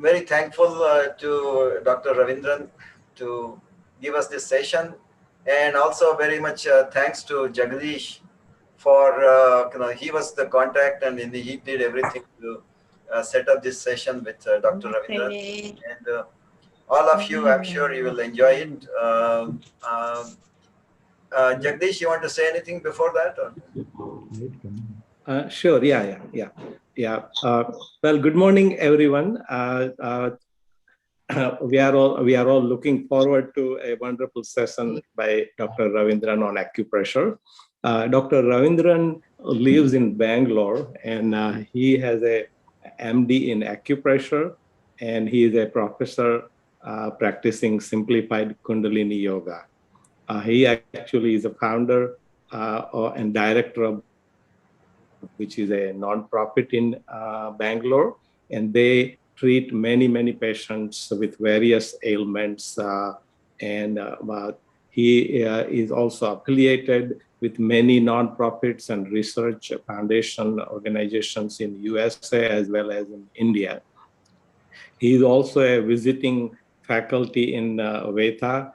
very thankful to Dr. Ravindran to give us this session, and also very much thanks to Jagdish for he was the contact and he did everything to set up this session with Dr. Ravindran, and all of you, I'm sure you will enjoy it. Jagdish, you want to say anything before that? Or? Sure. Yeah. Well, good morning, everyone. We are all looking forward to a wonderful session by Dr. Ravindran on acupressure. Dr. Ravindran lives in Bangalore, and he has a MD in acupressure, and he is a professor practicing simplified Kundalini yoga. He actually is a founder and director of, which is a non-profit in Bangalore, and they treat many patients with various ailments, and he is also affiliated with many non-profits and research foundation organizations in USA as well as in India. He is also a visiting faculty in VETA.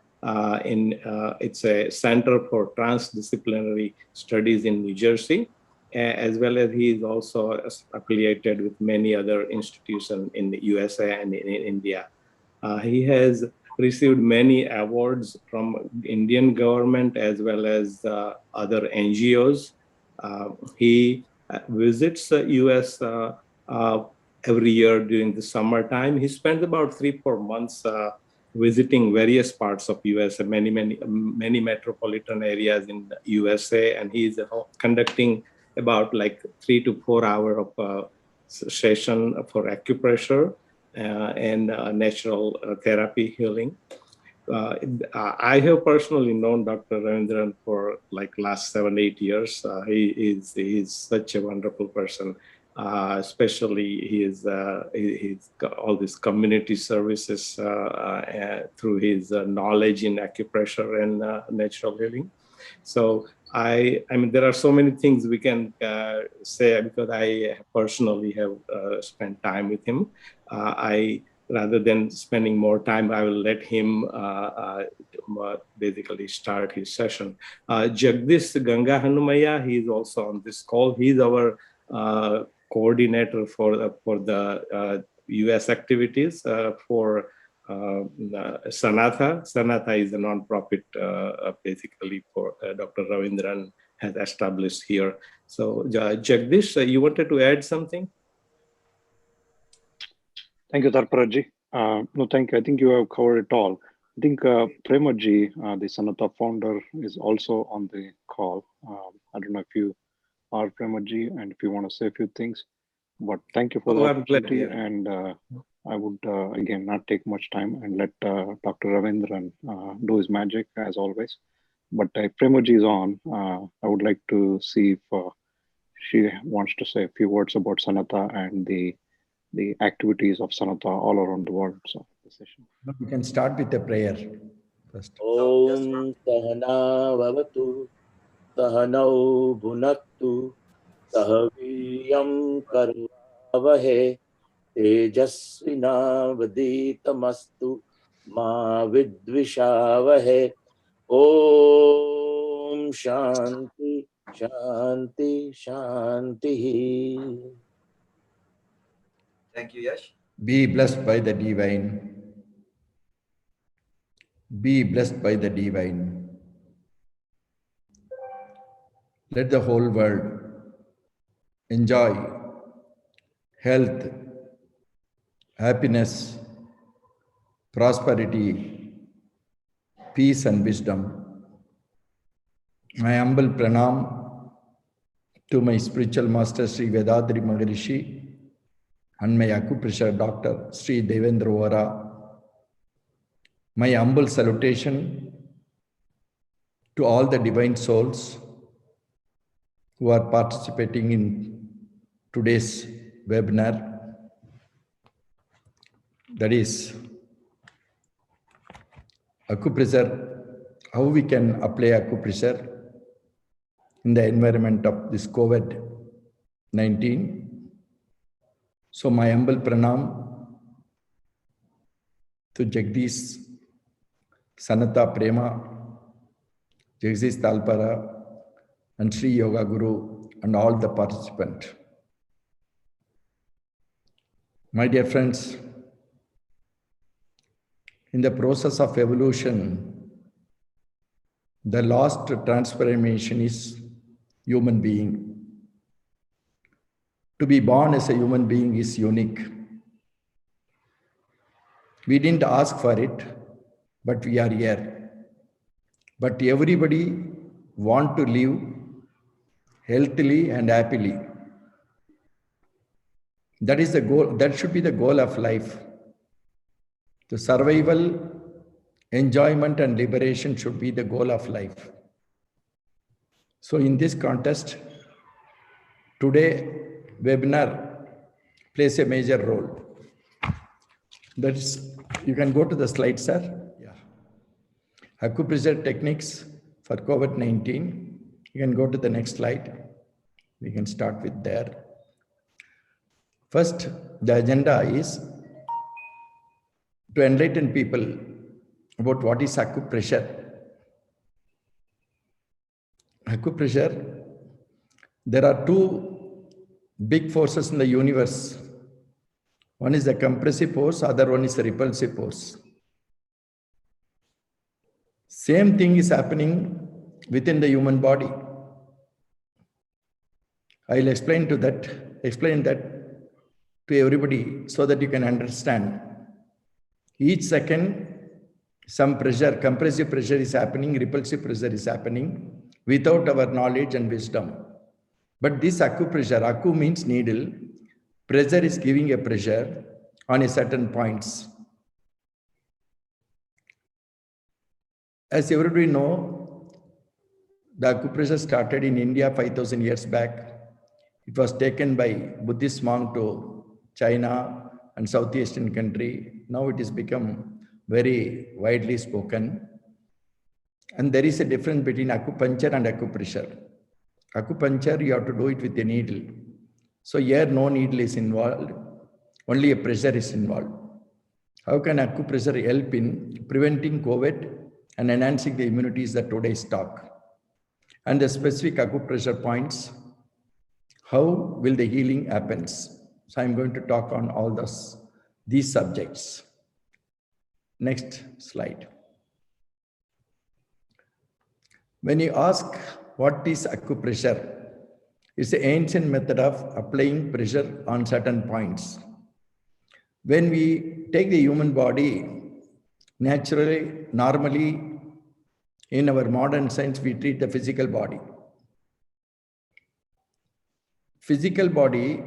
It's a Center for Transdisciplinary Studies in New Jersey, as well as he is also affiliated with many other institutions in the USA and in India. He has received many awards from Indian government as well as other NGOs. He visits US every year during the summertime. He spends about 3-4 months visiting various parts of US, many metropolitan areas in the USA, and he is conducting about like 3 to 4 hours of session for acupressure and natural therapy healing. I have personally known Dr. Ravindran for like last 7-8 years. He is such a wonderful person. Especially he's got all these community services through his knowledge in acupressure and natural healing. So I mean, there are so many things we can say because I personally have spent time with him. Rather than spending more time, I will let him basically start his session. Jagdish Ganga Hanumaya, he is also on this call. He's our coordinator for the US activities for Sanatha. Sanatha is a non-profit basically for Dr. Ravindran has established here. So Jagdish, you wanted to add something? Thank you, Tarparaji. No, thank you. I think you have covered it all. I think Premaji, the Sanatha founder, is also on the call. I don't know if you are Premaji and if you want to say a few things, but thank you for the opportunity. And I would, again, not take much time and let Dr. Ravindran do his magic as always. But if Premaji is on, I would like to see if she wants to say a few words about Sanatha and the activities of Sanatha all around the world. So the session. We can start with a prayer first. Om Sahana Vavatu Sahanau Bhunaktu Sahaviyam Karvavahe Tejasvina Vaditamastu Ma Vidvishavahe. Om Shanti Shanti Shanti. Thank you, Yash. Be blessed by the divine. Be blessed by the divine. Let the whole world enjoy health, happiness, prosperity, peace and wisdom. My humble pranam to my spiritual master Sri Vedadri Maharishi and my acupressure doctor Sri Devendra Vora. My humble salutation to all the divine souls who are participating in today's webinar, that is acupressure, how we can apply acupressure in the environment of this COVID-19. So my humble pranam to Jagdish, Sanata Prema, Jagdish Talpara, and Sri Yoga Guru, and all the participants. My dear friends, in the process of evolution, the last transformation is human being. To be born as a human being is unique. We didn't ask for it, but we are here. But everybody wants to live healthily and happily. That is the goal. That should be the goal of life. The survival, enjoyment, and liberation should be the goal of life. So in this context, today webinar plays a major role. That is, you can go to the slide, sir. Yeah. Acupressure techniques for COVID-19. You can go to the next slide. We can start with there. First, the agenda is to enlighten people about what is acupressure. Acupressure, there are two big forces in the universe. One is the compressive force, other one is the repulsive force. Same thing is happening within the human body. I'll explain that to everybody so that you can understand. Each second, some pressure, compressive pressure is happening, repulsive pressure is happening without our knowledge and wisdom. But this acupressure, acu means needle, pressure is giving a pressure on a certain points. As everybody know, the acupressure started in India 5,000 years back. It was taken by Buddhist monk to China and Southeastern country. Now it has become very widely spoken. And there is a difference between acupuncture and acupressure. Acupuncture, you have to do it with a needle. So here no needle is involved, only a pressure is involved. How can acupressure help in preventing COVID and enhancing the immunity is the today's talk. And the specific acupressure points, how will the healing happens? So I'm going to talk on all these subjects. Next slide. When you ask what is acupressure, it's an ancient method of applying pressure on certain points. When we take the human body, normally in our modern science, we treat the physical body. Physical body,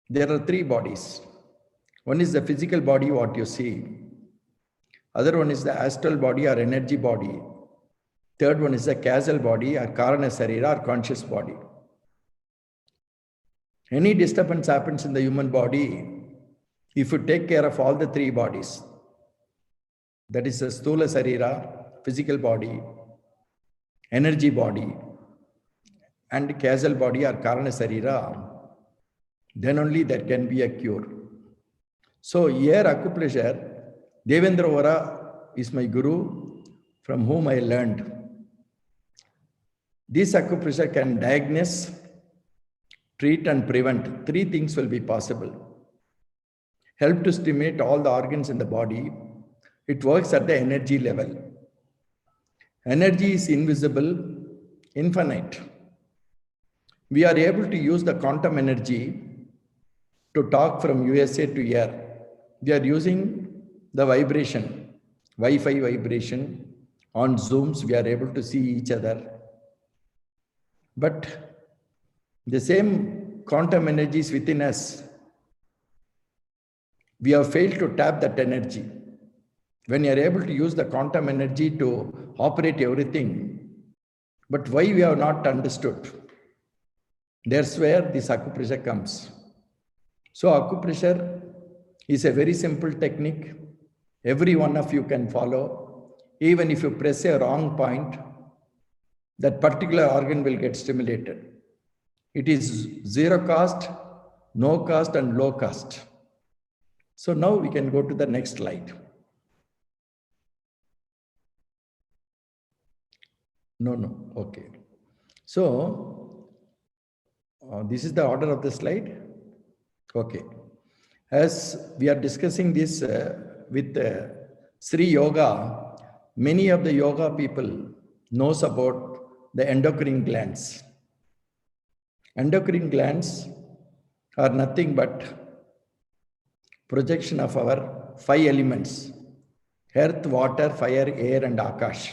there are three bodies. One is the physical body, what you see. Other one is the astral body or energy body. Third one is the causal body or karana sarira or conscious body. Any disturbance happens in the human body, if you take care of all the three bodies, that is the sthula sarira, physical body, energy body, and causal body or karana sarira, then only there can be a cure. So here acupressure, Devendra Vora is my guru from whom I learned. This acupressure can diagnose, treat and prevent. Three things will be possible. Help to stimulate all the organs in the body. It works at the energy level. Energy is invisible, infinite. We are able to use the quantum energy to talk from USA to here. We are using the vibration, Wi-Fi vibration. On Zooms, we are able to see each other. But the same quantum energy is within us. We have failed to tap that energy. When you are able to use the quantum energy to operate everything, but why we have not understood? That's where this acupressure comes. So acupressure is a very simple technique. Every one of you can follow. Even if you press a wrong point, that particular organ will get stimulated. It is zero cost, no cost, and low cost. So now we can go to the next slide. No, okay. So this is the order of the slide. Okay. As we are discussing this with Sri Yoga, many of the yoga people knows about the endocrine glands. Endocrine glands are nothing but projection of our 5 elements: earth, water, fire, air, and akash.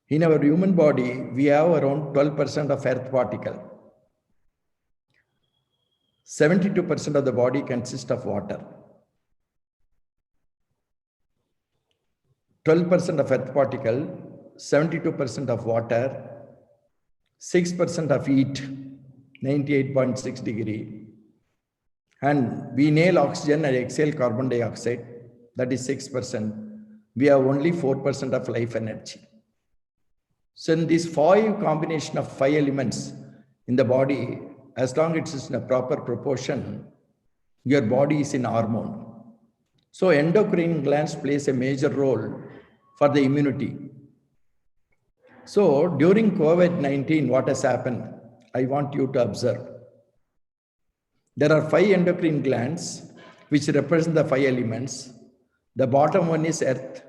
In our human body, we have around 12% of earth particle. 72% of the body consists of water. 12% of earth particle, 72% of water, 6% of heat, 98.6 degree. And we inhale oxygen and exhale carbon dioxide, that is 6%. We have only 4% of life energy. So in these 5 combination of 5 elements in the body, as long as it's in a proper proportion, your body is in hormone. So endocrine glands plays a major role for the immunity. So during COVID-19, what has happened? I want you to observe. There are 5 endocrine glands which represent the 5 elements. The bottom one is earth,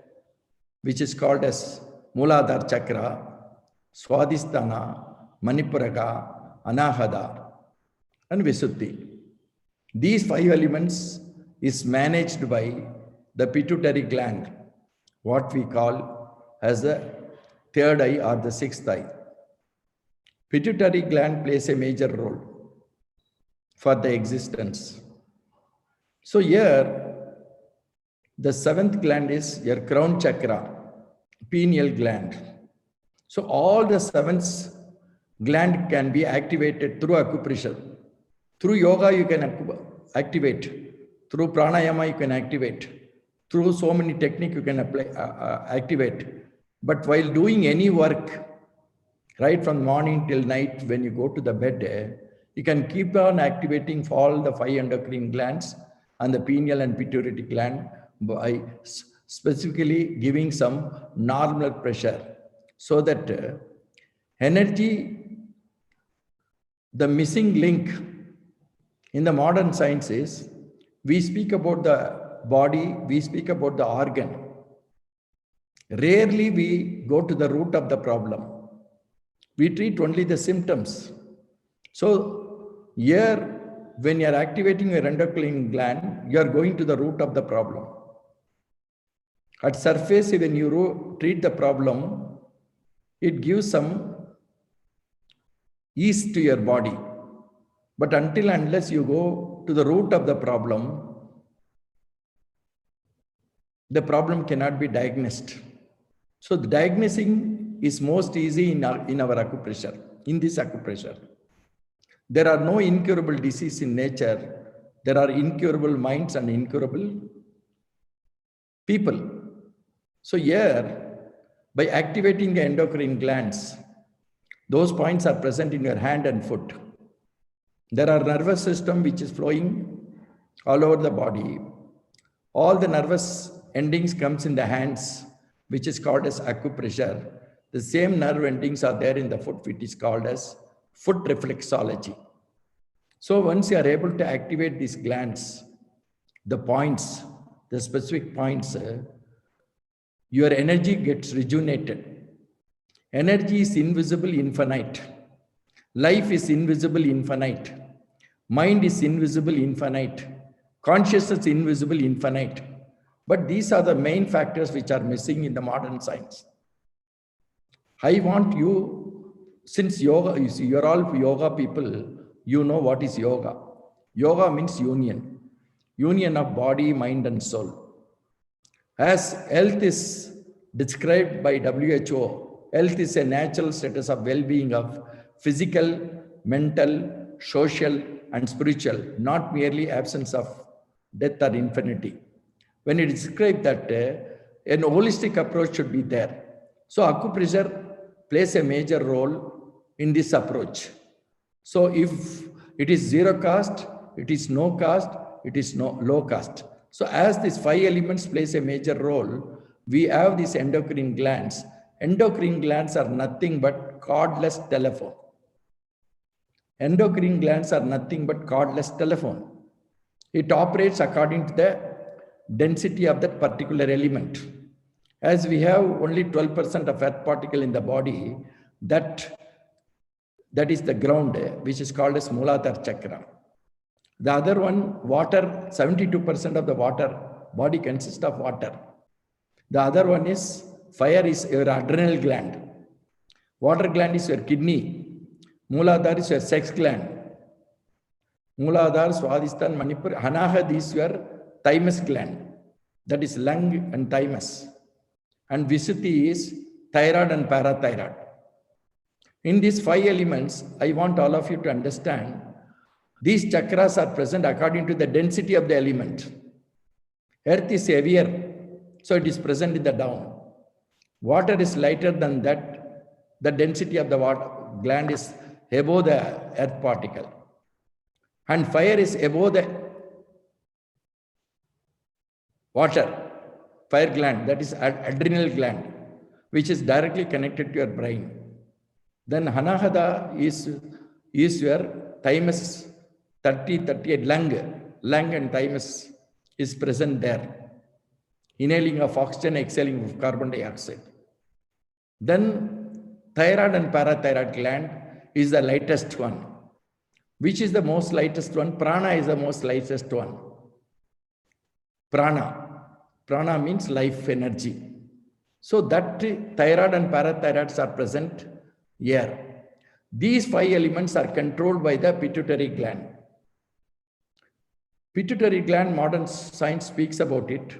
which is called as Muladhara Chakra, Swadhisthana, Manipuraka, Anahata, and Visuddhi. These 5 elements is managed by the pituitary gland, what we call as the 3rd eye or the 6th eye. Pituitary gland plays a major role for the existence. So here, the 7th gland is your crown chakra, pineal gland. So all the 7th gland can be activated through acupressure. Through yoga, you can activate. Through pranayama, you can activate. Through so many techniques, you can activate. But while doing any work, right from morning till night, when you go to the bed, you can keep on activating for all the 5 endocrine glands and the pineal and pituitary gland by specifically giving some normal pressure, so that energy, the missing link in the modern science is, we speak about the body, we speak about the organ. Rarely we go to the root of the problem. We treat only the symptoms. So here, when you are activating your endocrine gland, you are going to the root of the problem. At surface, when you treat the problem, it gives some ease to your body. But until unless you go to the root of the problem cannot be diagnosed. So the diagnosing is most easy in our acupressure, in this acupressure. There are no incurable disease in nature. There are incurable minds and incurable people. So here, by activating the endocrine glands, those points are present in your hand and foot. There are nervous system which is flowing all over the body. All the nervous endings comes in the hands, which is called as acupressure. The same nerve endings are there in the foot, which is called as foot reflexology. So once you are able to activate these glands, the points, the specific points, your energy gets rejuvenated. Energy is invisible, infinite. Life is invisible, infinite. Mind is invisible, infinite. Consciousness invisible, infinite. But these are the main factors which are missing in the modern science. I want you, since yoga, you see, you're all yoga people, you know what is yoga. Yoga means union. Union of body, mind, and soul. As health is described by WHO, health is a natural status of well-being of physical, mental, social, and spiritual, not merely absence of death or infinity. When it is described that an holistic approach should be there. So acupressure plays a major role in this approach. So if it is zero cost, it is no cost, it is no low caste. So as these 5 elements plays a major role, we have these endocrine glands. Endocrine glands are nothing but cordless telephone. Endocrine glands are nothing but cordless telephone. It operates according to the density of that particular element. As we have only 12% of earth particle in the body, that is the ground, which is called as Muladhara Chakra. The other one, water, 72% of the water, body consists of water. The other one is, fire is your adrenal gland. Water gland is your kidney. Muladhara is your sex gland. Muladhara, Swadhisthana, Manipur, Anahad is your thymus gland. That is lung and thymus. And Visuddhi is thyroid and parathyroid. In these 5 elements, I want all of you to understand, these chakras are present according to the density of the element. Earth is heavier, so it is present in the down. Water is lighter than that. The density of the water gland is above the earth particle. And fire is above the water. Fire gland, that is adrenal gland, which is directly connected to your brain. Then Anahada is your thymus, 38 lung and thymus is present there. Inhaling of oxygen, exhaling of carbon dioxide. Then thyroid and parathyroid gland is the lightest one. Which is the most lightest one? Prana is the most lightest one. Prana. Prana means life energy. So that thyroid and parathyroids are present here. These 5 elements are controlled by the pituitary gland. Pituitary gland, modern science speaks about it,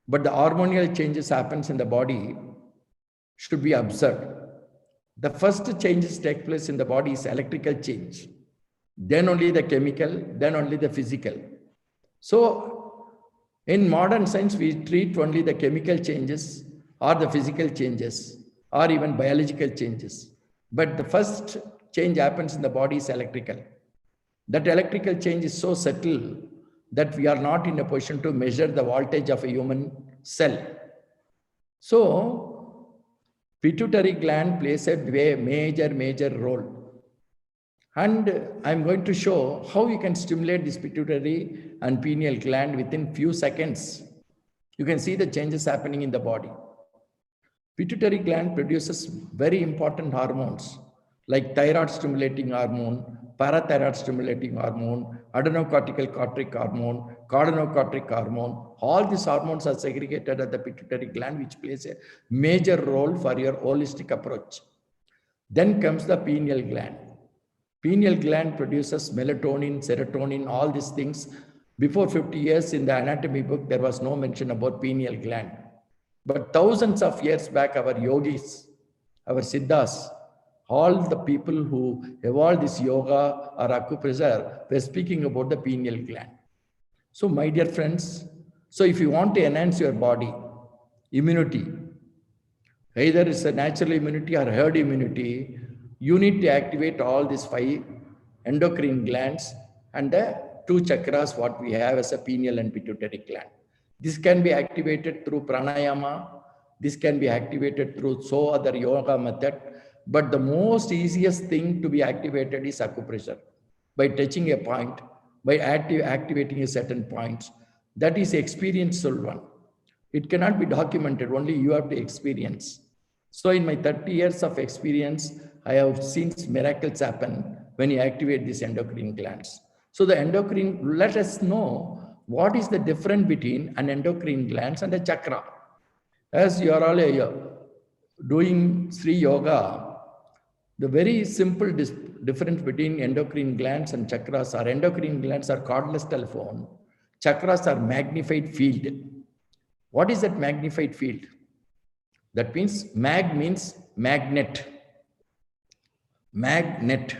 but the hormonal changes happens in the body should be observed. The first changes take place in the body is electrical change. Then only the chemical, then only the physical. So in modern science, we treat only the chemical changes or the physical changes or even biological changes. But the first change happens in the body is electrical. That electrical change is so subtle that we are not in a position to measure the voltage of a human cell. So pituitary gland plays a major role. And I'm going to show how you can stimulate this pituitary and pineal gland within few seconds. You can see the changes happening in the body. Pituitary gland produces very important hormones like thyroid stimulating hormone, parathyroid stimulating hormone, adrenocortical hormone, chordonocortic hormone. All these hormones are segregated at the pituitary gland, which plays a major role for your holistic approach. Then comes the pineal gland. Pineal gland produces melatonin, serotonin, all these things. Before 50 years in the anatomy book, there was no mention about pineal gland. But thousands of years back, our yogis, our siddhas, all the people who evolved this yoga or acupressure were speaking about the pineal gland. So my dear friends, so if you want to enhance your body, immunity, either it's a natural immunity or herd immunity, you need to activate all these 5 endocrine glands and the 2 chakras what we have as a pineal and pituitary gland. This can be activated through pranayama. This can be activated through so other yoga method. But the most easiest thing to be activated is acupressure. By touching a point, by activating a certain points. That is experiential one. It cannot be documented, only you have to experience. So in my 30 years of experience, I have seen miracles happen when you activate these endocrine glands. So the endocrine, let us know what is the difference between an endocrine glands and a chakra. As you are all doing Sri Yoga, the very simple difference between endocrine glands and chakras are endocrine glands are cordless telephone. Chakras are magnified field. What is that magnified field? That means means magnet. Magnet.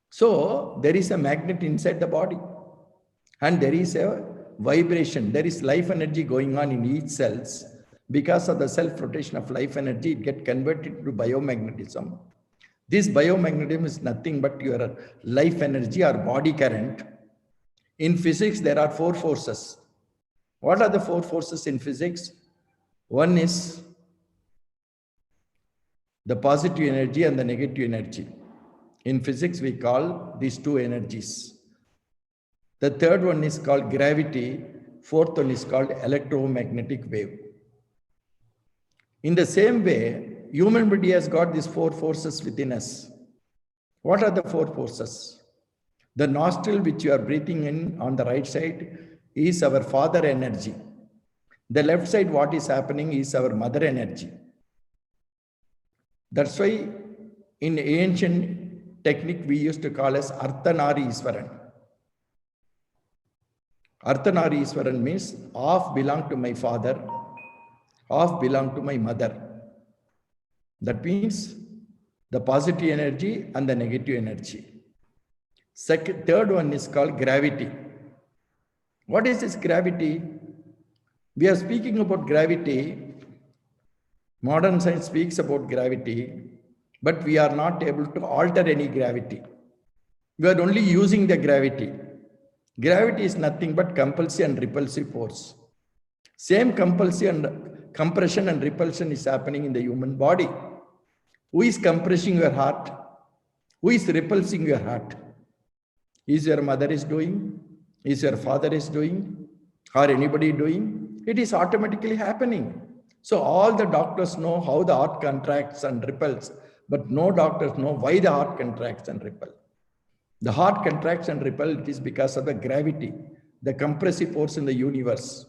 So there is a magnet inside the body and there is a vibration. There is life energy going on in each cells. Because of the self-rotation of life energy, it gets converted to biomagnetism. This biomagnetism is nothing but your life energy or body current. In physics, there are four forces. What are the four forces in physics? One is the positive energy and the negative energy. In physics, we call these two energies. The third one is called gravity. Fourth one is called electromagnetic wave. In the same way, human body has got these four forces within us. What are the four forces? The nostril which you are breathing in on the right side is our father energy. The left side, what is happening is our mother energy. That's why in ancient technique, we used to call as Ardhanarishwaran. Ardhanarishwaran means half belong to my father, half belong to my mother. That means the positive energy and the negative energy. Third one is called gravity. What is this gravity? We are speaking about gravity. Modern science speaks about gravity, but we are not able to alter any gravity. We are only using the gravity. Gravity is nothing but compulsive and repulsive force. Same compulsive and compression and repulsion is happening in the human body. Who is compressing your heart? Who is repulsing your heart? Is your mother is doing? Is your father is doing? Or anybody doing? It is automatically happening. So all the doctors know how the heart contracts and repels, but no doctors know why the heart contracts and repels. The heart contracts and repels, it is because of the gravity, the compressive force in the universe.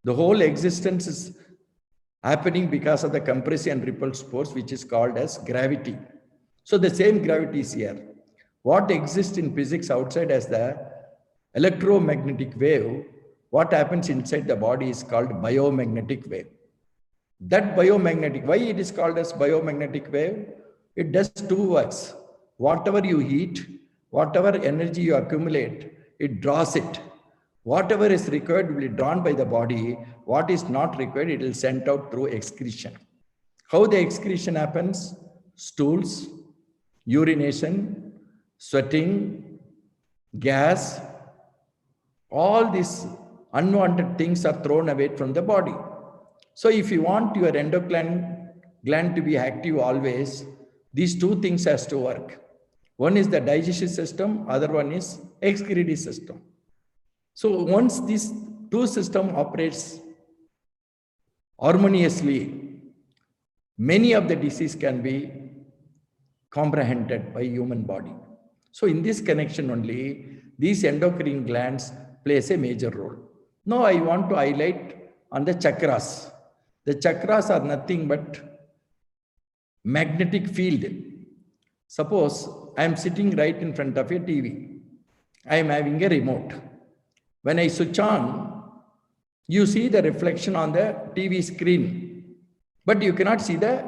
The whole existence is happening because of the compressive and repulsive force, which is called as gravity. So the same gravity is here. What exists in physics outside as the electromagnetic wave, what happens inside the body is called biomagnetic wave. That biomagnetic, why it is called as biomagnetic wave? It does two works. Whatever you heat, whatever energy you accumulate, it draws it. Whatever is required will be drawn by the body. What is not required, it will send out through excretion. How the excretion happens? Stools, urination, sweating, gas, all these unwanted things are thrown away from the body. So if you want your endocrine gland to be active always, these two things has to work. One is the digestive system, other one is excretory system. So once these two systems operates harmoniously, many of the diseases can be comprehended by human body. So in this connection only, these endocrine glands plays a major role. Now I want to highlight on the chakras. The chakras are nothing but magnetic field. Suppose I am sitting right in front of a TV. I am having a remote. When I switch on, you see the reflection on the TV screen, but you cannot see the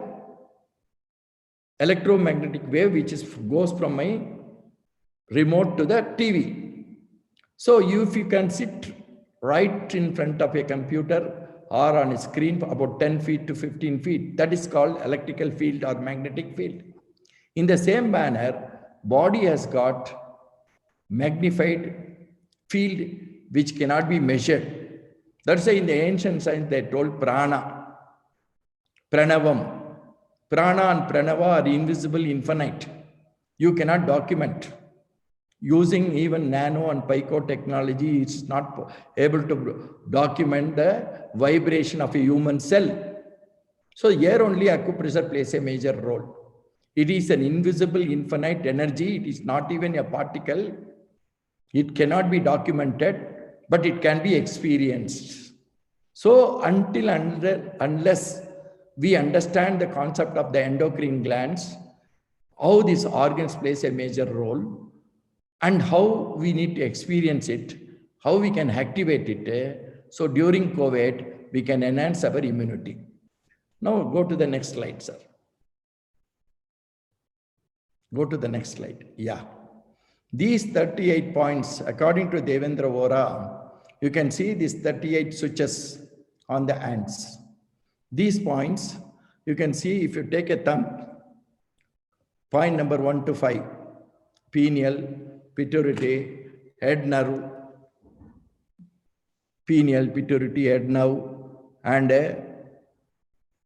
electromagnetic wave which goes from my remote to the TV. So if you can sit right in front of a computer or on a screen for about 10 feet to 15 feet, that is called electrical field or magnetic field. In the same manner, body has got magnified field which cannot be measured. That's why in the ancient science they told prana, pranavam. Prana and pranava are invisible, infinite. You cannot document. Using even nano and pico technology, it's not able to document the vibration of a human cell. So here only acupressure plays a major role. It is an invisible, infinite energy. It is not even a particle. It cannot be documented, but it can be experienced. So unless we understand the concept of the endocrine glands, how these organs plays a major role, and how we need to experience it, how we can activate it. So during COVID, we can enhance our immunity. Now go to the next slide, sir. Go to the next slide. Yeah. These 38 points, according to Devendra Vora, you can see these 38 switches on the hands. These points, you can see if you take a thumb, point number 1 to 5, pineal, pituitary, head nerve, pineal, pituitary, head nerve, and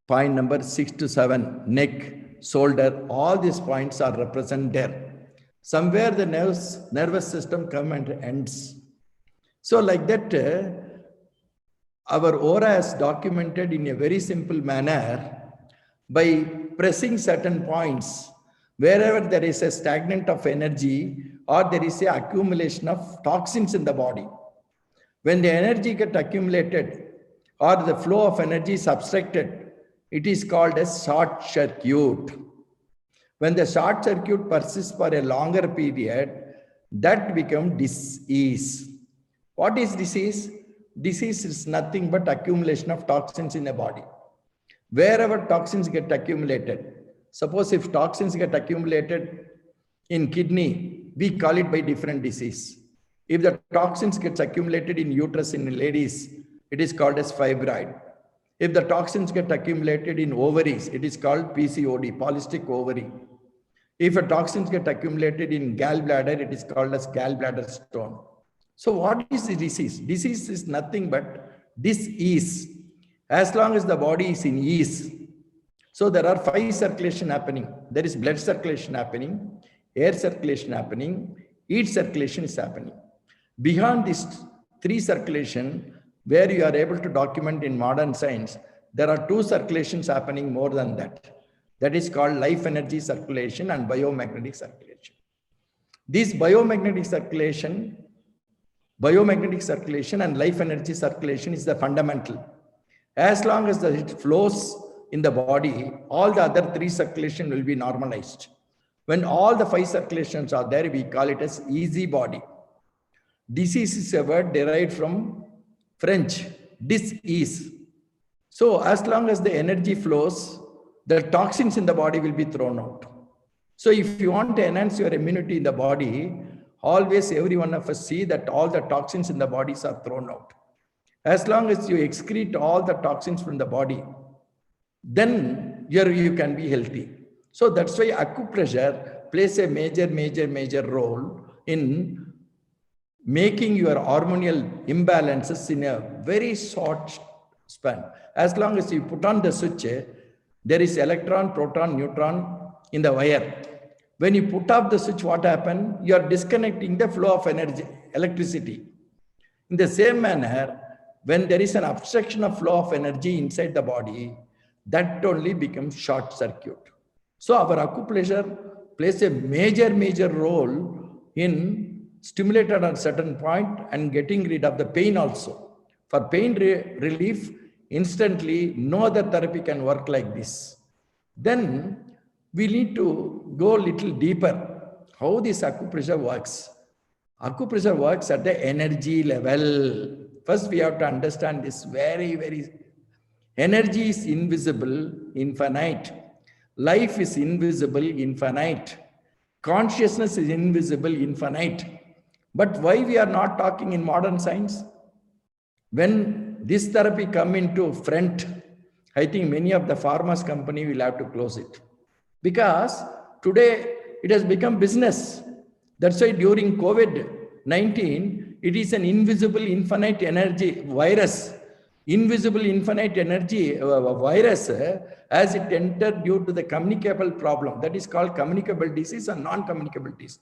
point number 6 to 7, neck, shoulder, all these points are represented there. Somewhere the nervous system come and ends. So like that, our aura is documented in a very simple manner by pressing certain points. Wherever there is a stagnant of energy or there is a accumulation of toxins in the body, when the energy gets accumulated or the flow of energy is obstructed, it is called as short circuit. When the short circuit persists for a longer period, that becomes disease. What is disease? Disease is nothing but accumulation of toxins in the body. Wherever toxins get accumulated, suppose if toxins get accumulated in kidney, we call it by different disease. If the toxins gets accumulated in uterus in ladies, it is called as fibroid. If the toxins get accumulated in ovaries, it is called PCOD, polycystic ovary. If a toxins get accumulated in gallbladder, it is called as gallbladder stone. So what is the disease? Disease is nothing but dis-ease. As long as the body is in ease. So there are 5 circulation happening. There is blood circulation happening, air circulation happening, heat circulation is happening. Beyond these 3 circulation, where you are able to document in modern science, there are 2 circulations happening more than that. That is called life energy circulation and biomagnetic circulation. This biomagnetic circulation and life energy circulation is the fundamental. As long as it flows in the body, all the other 3 circulation will be normalized. When all the 5 circulations are there, we call it as easy body. Disease is a word derived from French, dis-ease. So as long as the energy flows, the toxins in the body will be thrown out. So if you want to enhance your immunity in the body, always every one of us see that all the toxins in the bodies are thrown out. As long as you excrete all the toxins from the body, then you can be healthy. So that's why acupressure plays a major role in making your hormonal imbalances in a very short span. As long as you put on the switch, there is electron, proton, neutron in the wire. When you put off the switch, what happens? You are disconnecting the flow of energy, electricity. In the same manner, when there is an obstruction of flow of energy inside the body, that only becomes short circuit. So our acupressure plays a major role in stimulating at a certain point and getting rid of the pain also. For pain relief, instantly, no other therapy can work like this. Then we need to go a little deeper. How this acupressure works? Acupressure works at the energy level. First, we have to understand this very. Energy is invisible, infinite. Life is invisible, infinite. Consciousness is invisible, infinite. But why we are not talking in modern science? When this therapy come into front, I think many of the pharma's company will have to close it. Because today it has become business. That's why during COVID-19, it is an invisible infinite energy virus. Invisible infinite energy virus as it entered due to the communicable problem. That is called communicable disease and non-communicable disease.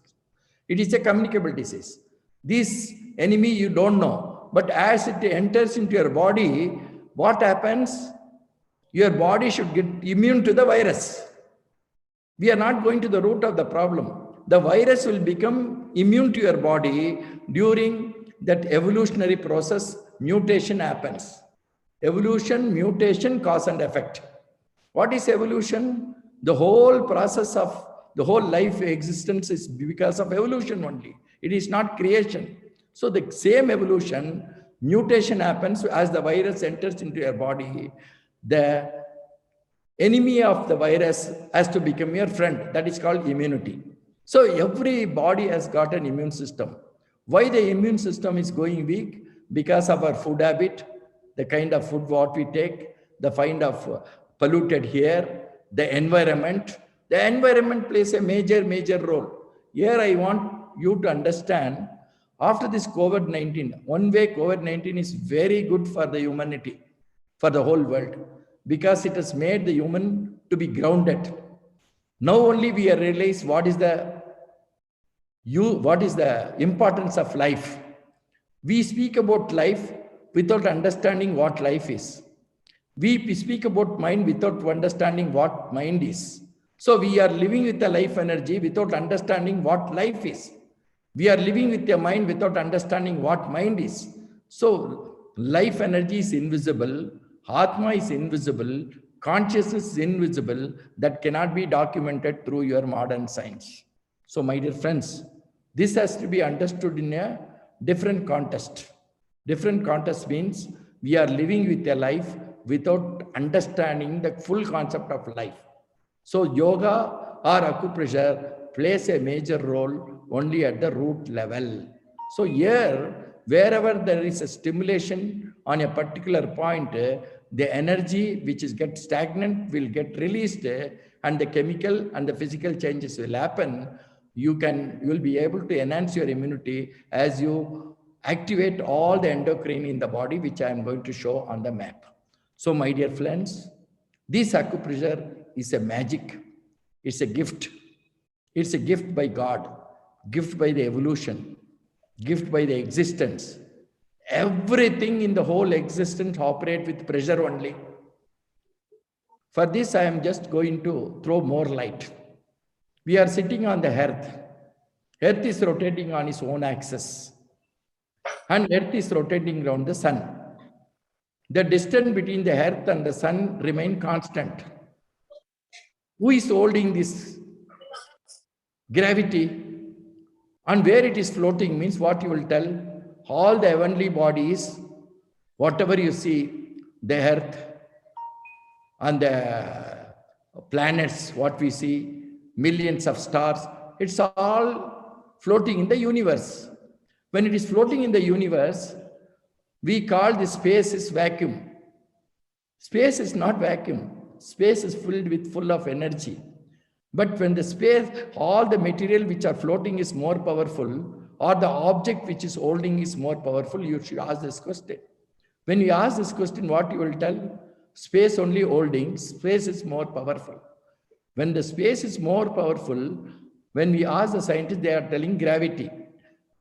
It is a communicable disease. This enemy you don't know. But as it enters into your body, what happens? Your body should get immune to the virus. We are not going to the root of the problem. The virus will become immune to your body during that evolutionary process. Mutation happens. Evolution, mutation, cause and effect. What is evolution? The whole process of the whole life existence is because of evolution only. It is not creation. So the same evolution, mutation happens as the virus enters into your body. The enemy of the virus has to become your friend. That is called immunity. So every body has got an immune system. Why the immune system is going weak? Because of our food habit, the kind of food what we take, the kind of polluted air, the environment. The environment plays a major role. Here I want you to understand After this COVID-19, one way COVID-19 is very good for the humanity, for the whole world, because it has made the human to be grounded. Now only we realize what is the importance of life. We speak about life without understanding what life is. We speak about mind without understanding what mind is. So we are living with the life energy without understanding what life is. We are living with your mind without understanding what mind is. So life energy is invisible, Atma is invisible, consciousness is invisible, that cannot be documented through your modern science. So my dear friends, this has to be understood in a different context. Different context means we are living with a life without understanding the full concept of life. So yoga or acupressure plays a major role only at the root level. So here, wherever there is a stimulation on a particular point, the energy which is get stagnant will get released, and the chemical and the physical changes will happen. You will be able to enhance your immunity as you activate all the endocrine in the body, which I am going to show on the map. So my dear friends, this acupressure is a magic. It's a gift. It's a gift by God, gift by the evolution, gift by the existence. Everything in the whole existence operates with pressure only. For this, I am just going to throw more light. We are sitting on the earth. Earth is rotating on its own axis, and earth is rotating around the sun. The distance between the earth and the sun remains constant. Who is holding this gravity? And where it is floating means what you will tell? All the heavenly bodies, whatever you see, the earth and the planets, what we see, millions of stars, it's all floating in the universe. When it is floating in the universe, we call this space is vacuum. Space is not vacuum. Space is full of energy. But when the space, all the material which are floating is more powerful, or the object which is holding is more powerful, you should ask this question. When you ask this question, what you will tell? Space only holding, space is more powerful. When the space is more powerful, when we ask the scientists, they are telling gravity.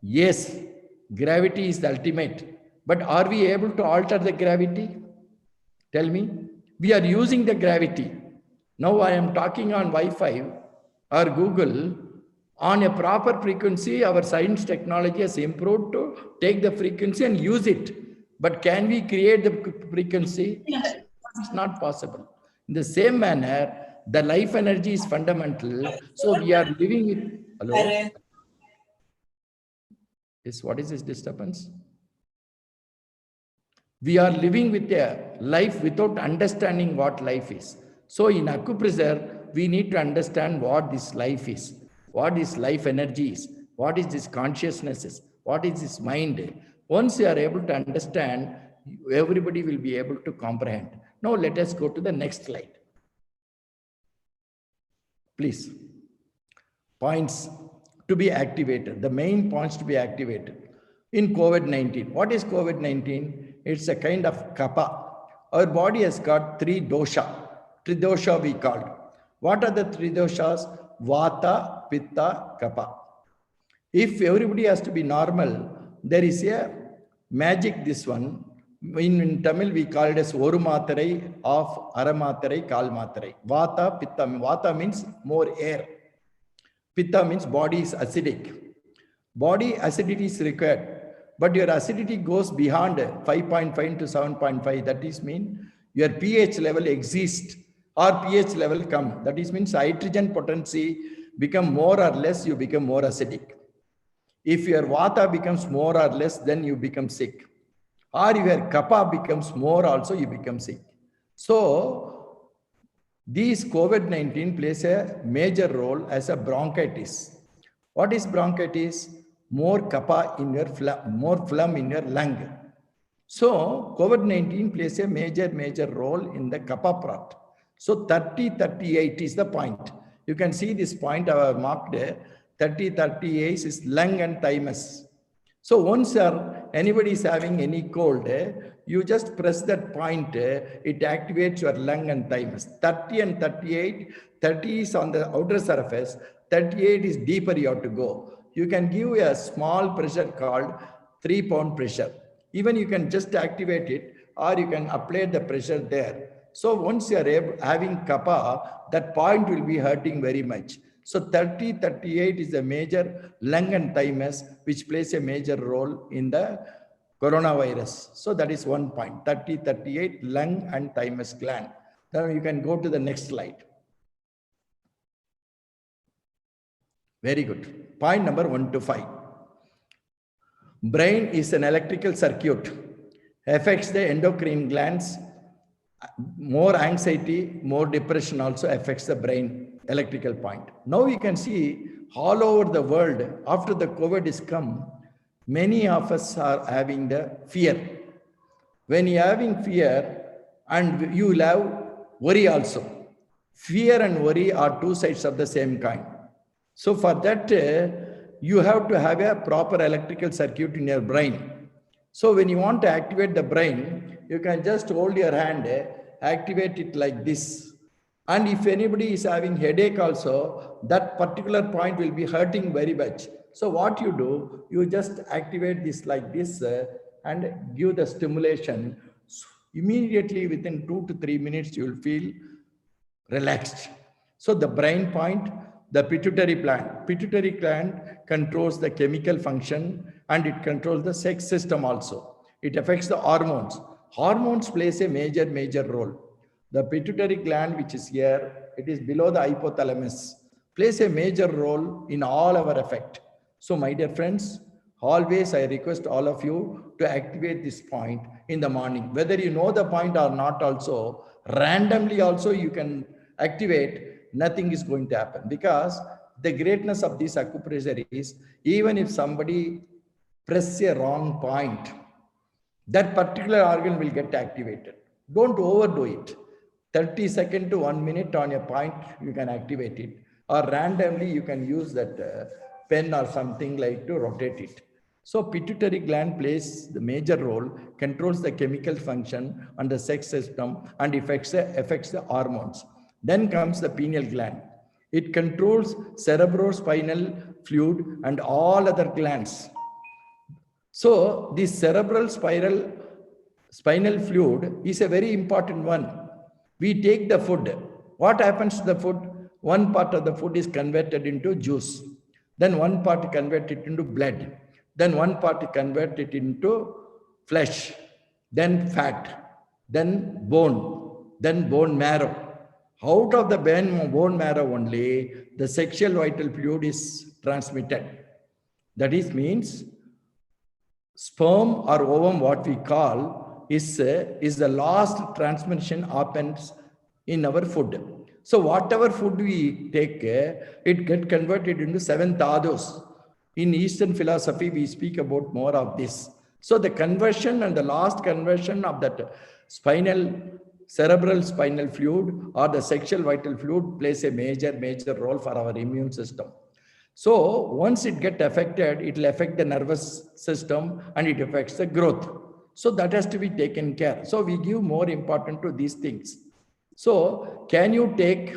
Yes, gravity is the ultimate. But are we able to alter the gravity? Tell me. We are using the gravity. Now I am talking on Wi-Fi or Google. On a proper frequency, our science technology has improved to take the frequency and use it. But can we create the frequency? It's not possible. In the same manner, the life energy is fundamental. So we are living with... Hello? What is this disturbance? We are living with a life without understanding what life is. So in acupressure, we need to understand what this life is, what this life energy is, what is this consciousness is, what is this mind. Once you are able to understand, everybody will be able to comprehend. Now let us go to the next slide. Please. Points to be activated, the main points to be activated in COVID-19. What is COVID-19? It's a kind of kapha. Our body has got three tridosha we called. What are the three doshas? Vata, Pitta, Kapha. If everybody has to be normal, there is a magic, this one. In Tamil, we call it as Oru Matharai, of Ara Matharai, Kal Matharai. Vata, Pitta. Vata means more air. Pitta means body is acidic. Body acidity is required. But your acidity goes beyond 5.5 to 7.5. That is mean your pH level exists or pH level come. That is means hydrogen potency become more or less, you become more acidic. If your vata becomes more or less, then you become sick. Or your kapha becomes more also, you become sick. So these COVID-19 plays a major role as a bronchitis. What is bronchitis? More kapha in your more phlegm in your lung. So COVID-19 plays a major role in the kapha part. So 30-38 is the point. You can see this point I have marked there. 30-38 is lung and thymus. So once anybody is having any cold, you just press that point, it activates your lung and thymus. 30 and 38, 30 is on the outer surface, 38 is deeper you have to go. You can give a small pressure called 3-pound pressure. Even you can just activate it, or you can apply the pressure there. So once you are having kapha, that point will be hurting very much. So 30, 38 is a major lung and thymus, which plays a major role in the coronavirus. So that is one point, 30, 38, lung and thymus gland. Now you can go to the next slide. Very good. Point number 1 to 5. Brain is an electrical circuit, affects the endocrine glands. More anxiety, more depression also affects the brain electrical point. Now you can see all over the world, after the COVID is come, many of us are having the fear. When you're having fear, and you will have worry also. Fear and worry are two sides of the same coin. So for that, you have to have a proper electrical circuit in your brain. So when you want to activate the brain, you can just hold your hand, activate it like this. And if anybody is having headache also, that particular point will be hurting very much. So what you do, you just activate this like this and give the stimulation. Immediately within 2 to 3 minutes, you will feel relaxed. So the brain point, the pituitary gland. Pituitary gland controls the chemical function and it controls the sex system also. It affects the hormones. Hormones plays a major role. The pituitary gland, which is here, it is below the hypothalamus, plays a major role in all our effect. So my dear friends, always I request all of you to activate this point in the morning. Whether you know the point or not also, randomly also you can activate, nothing is going to happen. Because the greatness of this acupressure is, even if somebody press a wrong point, that particular organ will get activated. Don't overdo it. 30 seconds to 1 minute on a point, you can activate it. Or randomly, you can use that pen or something like to rotate it. So pituitary gland plays the major role, controls the chemical function and the sex system and affects the hormones. Then comes the pineal gland. It controls cerebrospinal fluid and all other glands. So the cerebral spinal fluid is a very important one. We take the food. What happens to the food? One part of the food is converted into juice. Then one part converted into blood. Then one part converted into flesh. Then fat. Then bone. Then bone marrow. Out of the bone marrow only, the sexual vital fluid is transmitted. That means sperm or ovum, what we call, is the last transmission happens in our food. So whatever food we take, it gets converted into 7 dhatus. In Eastern philosophy, we speak about more of this. So the conversion and the last conversion of that cerebral spinal fluid or the sexual vital fluid plays a major role for our immune system. So once it gets affected, it will affect the nervous system and it affects the growth. So that has to be taken care. So we give more importance to these things. So can you take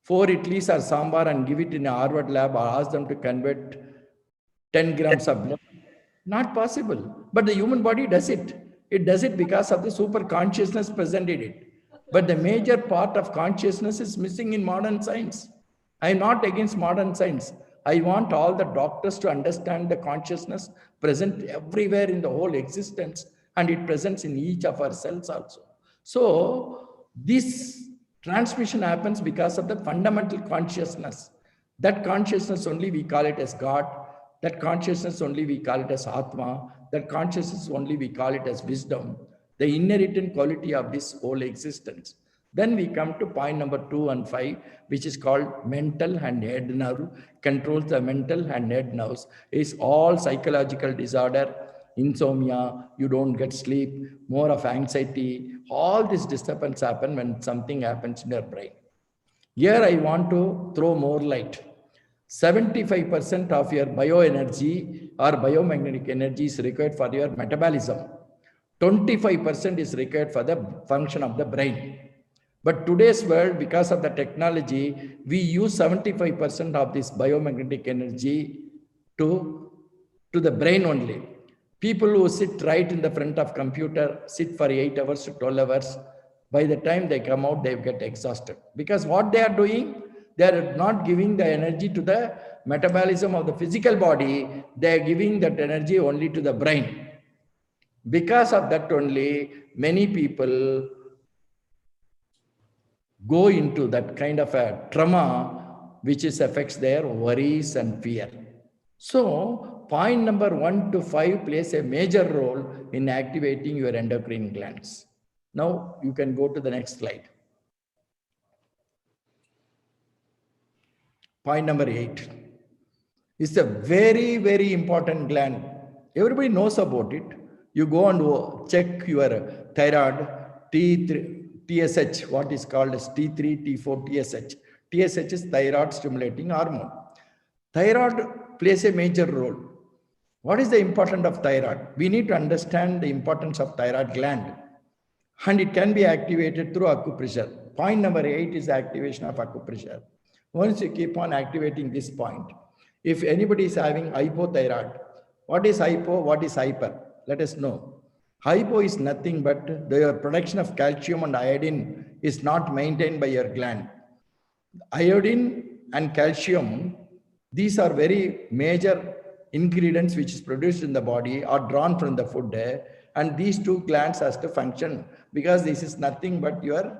4 idlis or sambar and give it in a Harvard lab or ask them to convert 10 grams of blood? Not possible. But the human body does it. It does it because of the super consciousness present in it. But the major part of consciousness is missing in modern science. I am not against modern science. I want all the doctors to understand the consciousness present everywhere in the whole existence, and it presents in each of our cells also. So this transmission happens because of the fundamental consciousness. That consciousness only we call it as God. That consciousness only we call it as Atma. That consciousness only we call it as wisdom, the inherent quality of this whole existence. Then we come to point number 2 and 5, which is called mental and head nerve, controls the mental and head nerves. It's all psychological disorder, insomnia, you don't get sleep, more of anxiety. All this disturbance happen when something happens in your brain. Here I want to throw more light. 75% of your bioenergy or biomagnetic energy is required for your metabolism. 25% is required for the function of the brain. But today's world, because of the technology, we use 75% of this biomagnetic energy to the brain only. People who sit right in the front of computer, sit for 8 hours to 12 hours, by the time they come out, they get exhausted. Because what they are doing, they are not giving the energy to the metabolism of the physical body, they are giving that energy only to the brain. Because of that only, many people go into that kind of a trauma which affects their worries and fear. So point number 1 to 5 plays a major role in activating your endocrine glands. Now you can go to the next slide. Point number 8 is a very, very important gland. Everybody knows about it. You go and check your thyroid, T3, TSH, what is called as T3, T4, TSH. TSH is thyroid stimulating hormone. Thyroid plays a major role. What is the importance of thyroid? We need to understand the importance of thyroid gland. And it can be activated through acupressure. Point number 8 is the activation of acupressure. Once you keep on activating this point, if anybody is having hypothyroid, what is hypo, what is hyper? Let us know. Hypo is nothing but your production of calcium and iodine is not maintained by your gland. Iodine and calcium, these are very major ingredients which is produced in the body, are drawn from the food, and these two glands has to function, because this is nothing but your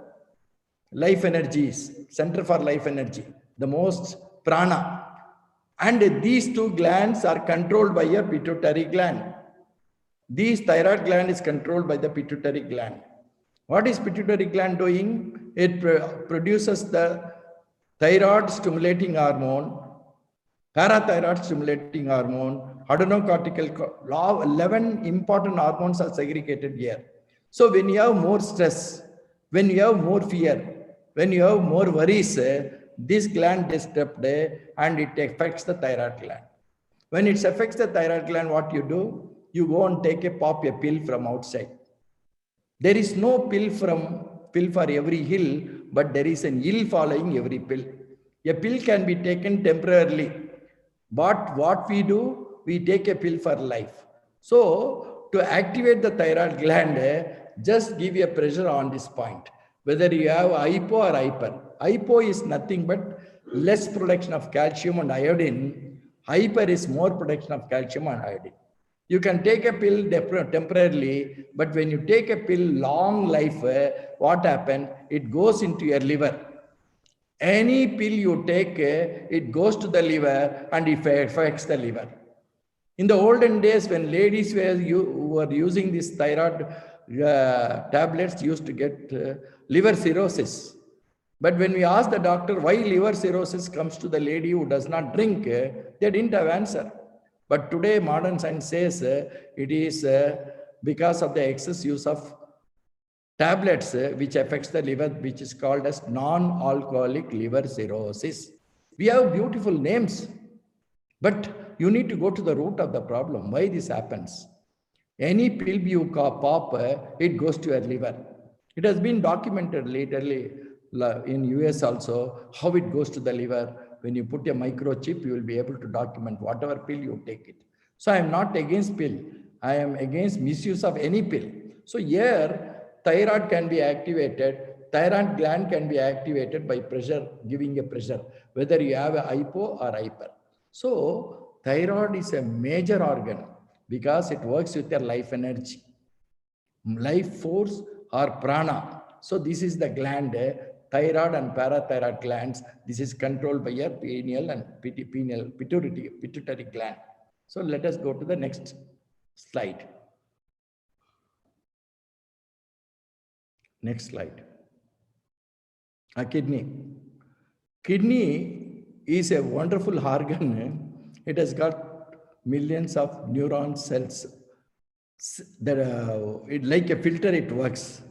life energies, center for life energy, the most prana. And these two glands are controlled by your pituitary gland. This thyroid gland is controlled by the pituitary gland. What is pituitary gland doing? It produces the thyroid stimulating hormone, parathyroid stimulating hormone, adrenocortical, 11 important hormones are segregated here. So when you have more stress, when you have more fear, when you have more worries, this gland is disturbed and it affects the thyroid gland. When it affects the thyroid gland, what you do? You go and pop a pill from outside. There is no pill for every hill, but there is an ill following every pill. A pill can be taken temporarily, but what we do, we take a pill for life. So to activate the thyroid gland, just give a pressure on this point, whether you have hypo or hyper. Hypo is nothing but less production of calcium and iodine. Hyper is more production of calcium and iodine. You can take a pill temporarily, but when you take a pill long life, what happens? It goes into your liver. Any pill you take, it goes to the liver and it affects the liver. In the olden days, when ladies were using this thyroid tablets, used to get liver cirrhosis. But when we asked the doctor why liver cirrhosis comes to the lady who does not drink, they didn't have answer. But today, modern science says it is because of the excess use of tablets which affects the liver, which is called as non-alcoholic liver cirrhosis. We have beautiful names, but you need to go to the root of the problem, why this happens. Any pill you pop, it goes to your liver. It has been documented lately in US also, how it goes to the liver. When you put a microchip, you will be able to document whatever pill you take it. So I am not against pill. I am against misuse of any pill. So here, thyroid can be activated. Thyroid gland can be activated by pressure, giving a pressure, whether you have a hypo or hyper. So thyroid is a major organ because it works with your life energy, life force or prana. So this is the gland, thyroid and parathyroid glands. This is controlled by your pineal and pituitary gland. So let us go to the next slide. Next slide. A kidney. Kidney is a wonderful organ. It has got millions of neuron cells. That like a filter, it works.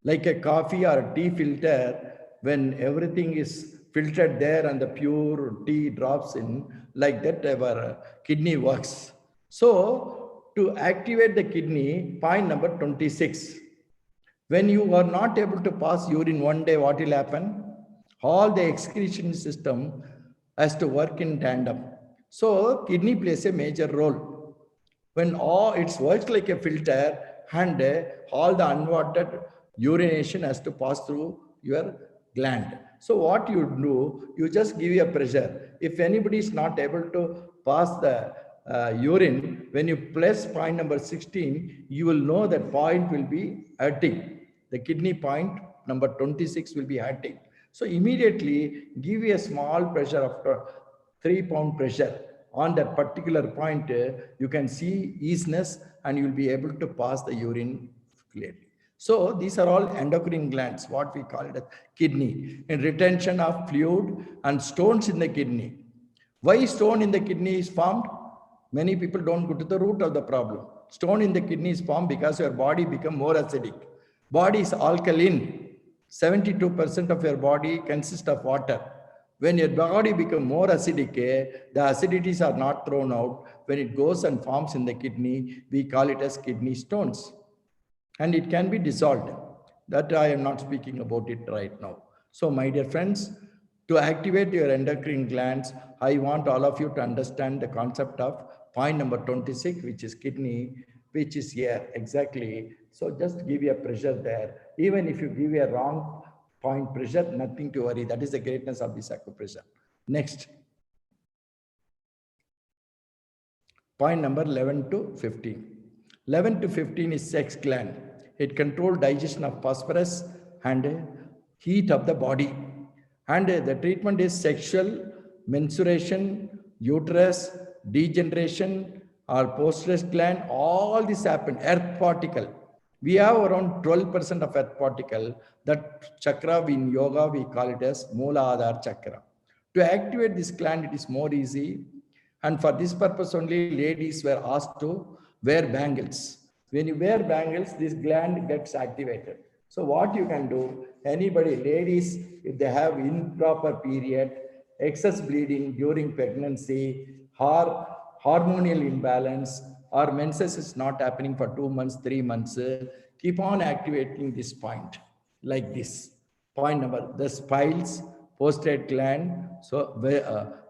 Like a coffee or a tea filter, when everything is filtered there and the pure tea drops in, like that our kidney works. So to activate the kidney, point number 26. When you are not able to pass urine one day, what will happen? All the excretion system has to work in tandem. So kidney plays a major role. When all it works like a filter, and all the unwanted urination has to pass through your gland. So what you do, you just give a pressure. If anybody is not able to pass the urine, when you place point number 16, you will know that point will be hurting. The kidney point number 26 will be hurting. So immediately give a small pressure after 3-pound pressure on that particular point. You can see easiness and you will be able to pass the urine clearly. So these are all endocrine glands, what we call it as kidney, in retention of fluid and stones in the kidney. Why stone in the kidney is formed? Many people don't go to the root of the problem. Stone in the kidney is formed because your body become more acidic. Body is alkaline. 72% of your body consists of water. When your body becomes more acidic, the acidities are not thrown out. When it goes and forms in the kidney, we call it as kidney stones. And it can be dissolved. That I am not speaking about it right now. So my dear friends, to activate your endocrine glands, I want all of you to understand the concept of point number 26, which is kidney, which is here exactly. So just give you a pressure there. Even if you give a wrong point pressure, nothing to worry. That is the greatness of this acupressure. Next. Point number 11 to 15. 11 to 15 is sex gland. It controls digestion of phosphorus and heat of the body. And the treatment is sexual, menstruation, uterus, degeneration, or post-stress gland. All this happen. Earth particle. We have around 12% of earth particle. That chakra in yoga, we call it as Mooladhara chakra. To activate this gland, it is more easy. And for this purpose only, ladies were asked to wear bangles. When you wear bangles, this gland gets activated. So what you can do, anybody, ladies, if they have improper period, excess bleeding during pregnancy, hormonal imbalance, or menses is not happening for 2 months, 3 months, keep on activating this point like this. Point number, the spiles, prostate gland, so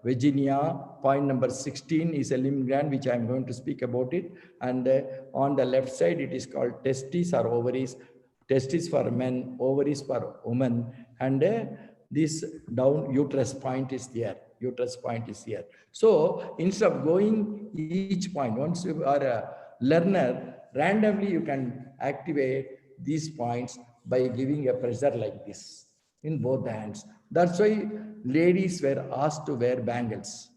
Virginia. Point number 16 is a lymph gland, which I am going to speak about it. And on the left side, it is called testes or ovaries. Testes for men, ovaries for women. And this down uterus point is here. Uterus point is here. So instead of going each point, once you are a learner, randomly you can activate these points by giving a pressure like this in both the hands. That's why ladies were asked to wear bangles.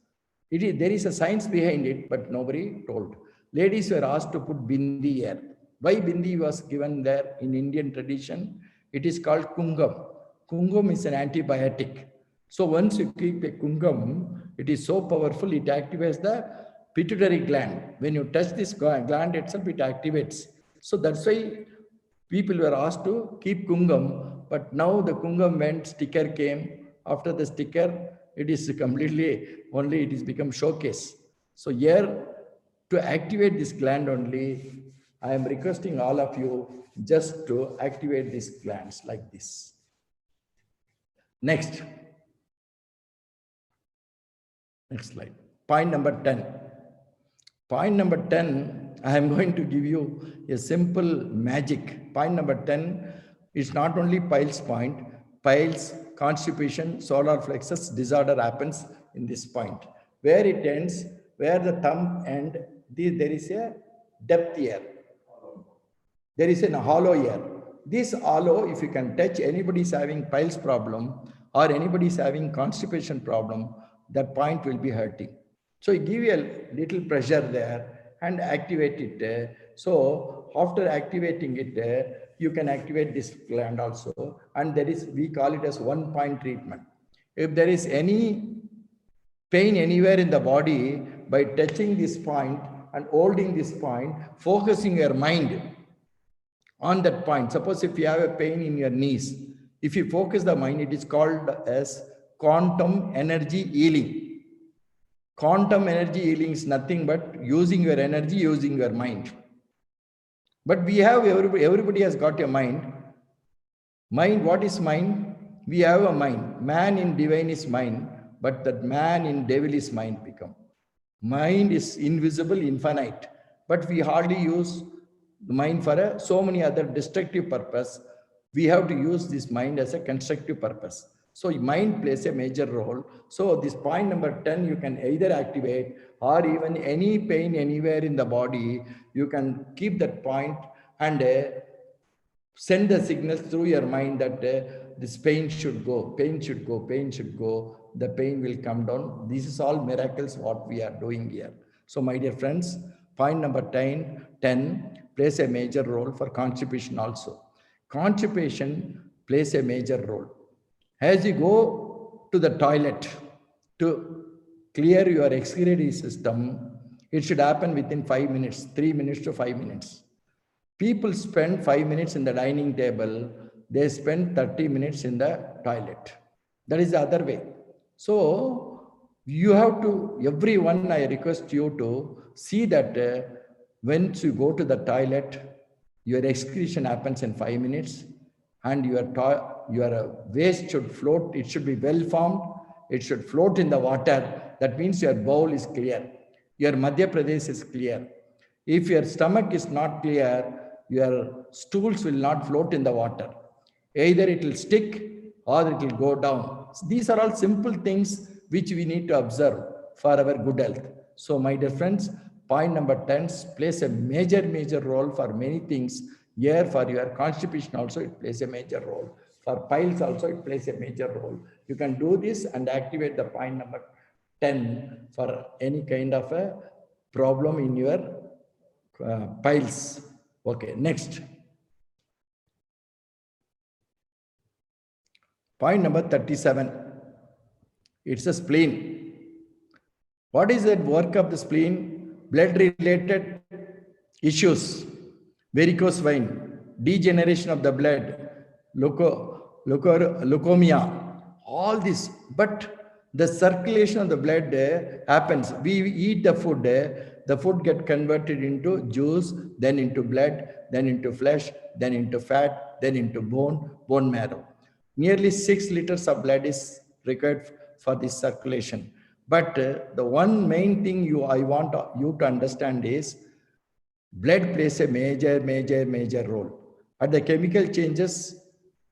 There is a science behind it, but nobody told. Ladies were asked to put bindi here. Why bindi was given there in Indian tradition? It is called kungam. Kungam is an antibiotic. So once you keep a kungam, it is so powerful, it activates the pituitary gland. When you touch this gland itself, it activates. So that's why people were asked to keep kungam, but now the kungam went, sticker came. After the sticker, it is completely, only it is become showcase. So here, to activate this gland only, I am requesting all of you just to activate these glands like this. Next. Next slide. Point number 10. Point number 10, I am going to give you a simple magic. Point number 10 is not only piles point, piles, constipation, solar plexus disorder happens in this point. Where it ends, where the thumb end, there is a depth here. There is a hollow here. This hollow, if you can touch, anybody is having piles problem or anybody is having constipation problem, that point will be hurting. So you give a little pressure there and activate it. So after activating it, you can activate this gland also. And there is, we call it as 1-point treatment. If there is any pain anywhere in the body, by touching this point and holding this point, focusing your mind on that point. Suppose if you have a pain in your knees, if you focus the mind, it is called as quantum energy healing. Quantum energy healing is nothing but using your energy, using your mind. But we have, everybody has got a mind. Mind, what is mind? We have a mind. Man in divine is mind, but that man in devil is mind become. Mind is invisible, infinite, but we hardly use the mind for so many other destructive purpose. We have to use this mind as a constructive purpose. So mind plays a major role. So this point number 10, you can either activate or even any pain anywhere in the body, you can keep that point and send the signals through your mind that this pain should go, pain should go, pain should go. The pain will come down. This is all miracles what we are doing here. So my dear friends, point number 10 plays a major role for constipation also. Constipation plays a major role. As you go to the toilet to clear your excretory system, it should happen within 5 minutes, 3 minutes to 5 minutes. People spend 5 minutes in the dining table, they spend 30 minutes in the toilet. That is the other way. So you have to, everyone, I request you to see that when you go to the toilet, your excretion happens in 5 minutes and your waste should float. It should be well formed. It should float in the water. That means your bowl is clear. Your Madhya Pradesh is clear. If your stomach is not clear, your stools will not float in the water. Either it will stick or it will go down. These are all simple things which we need to observe for our good health. So my dear friends, point number 10 plays a major role for many things. Here for your constipation also it plays a major role. For piles also it plays a major role. You can do this and activate the point number 10 for any kind of a problem in your piles. Okay, next. Point number 37. It's a spleen. What is the work of the spleen? Blood-related issues, varicose vein, degeneration of the blood, leukemia, all this. But the circulation of the blood happens. We eat the food gets converted into juice, then into blood, then into flesh, then into fat, then into bone marrow. Nearly 6 liters of blood is required for this circulation. But the one main thing I want you to understand is blood plays a major role. At the chemical changes,